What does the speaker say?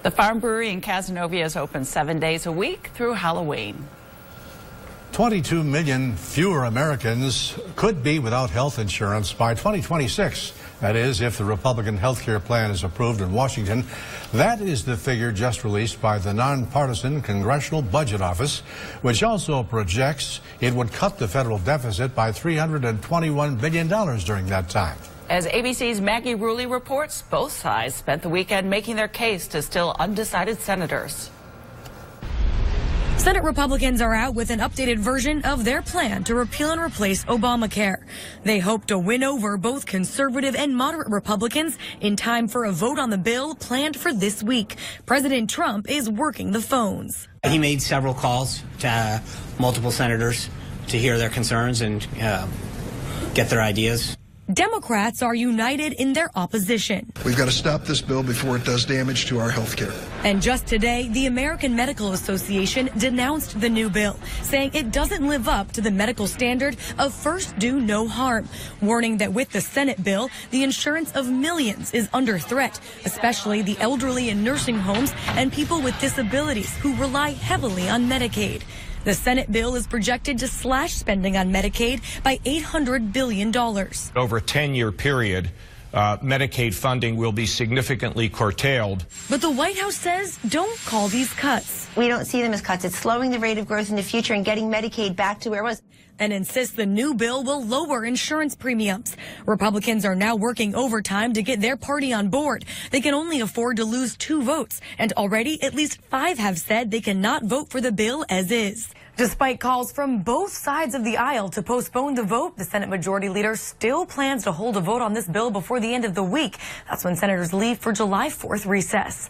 The Farm Brewery in Casanova is open 7 days a week through Halloween. 22 million fewer Americans could be without health insurance by 2026. That is, if the Republican health care plan is approved in Washington. That is the figure just released by the nonpartisan Congressional Budget Office, which also projects it would cut the federal deficit by $321 billion during that time. As ABC's Maggie Ruley reports, both sides spent the weekend making their case to still undecided senators. Senate Republicans are out with an updated version of their plan to repeal and replace Obamacare. They hope to win over both conservative and moderate Republicans in time for a vote on the bill planned for this week. President Trump is working the phones. He made several calls to multiple senators to hear their concerns and get their ideas. Democrats are united in their opposition. We've got to stop this bill before it does damage to our health care. And just today, the American Medical Association denounced the new bill, saying it doesn't live up to the medical standard of first do no harm, warning that with the Senate bill, the insurance of millions is under threat, especially the elderly in nursing homes and people with disabilities who rely heavily on Medicaid. The Senate bill is projected to slash spending on Medicaid by $800 billion. Over a 10-year period, Medicaid funding will be significantly curtailed. But the White House says don't call these cuts. We don't see them as cuts. It's slowing the rate of growth in the future and getting Medicaid back to where it was. And insists the new bill will lower insurance premiums. Republicans are now working overtime to get their party on board. They can only afford to lose 2 votes, and already at least 5 have said they cannot vote for the bill as is. Despite calls from both sides of the aisle to postpone the vote, the Senate Majority Leader still plans to hold a vote on this bill before the end of the week. That's when senators leave for July 4th recess.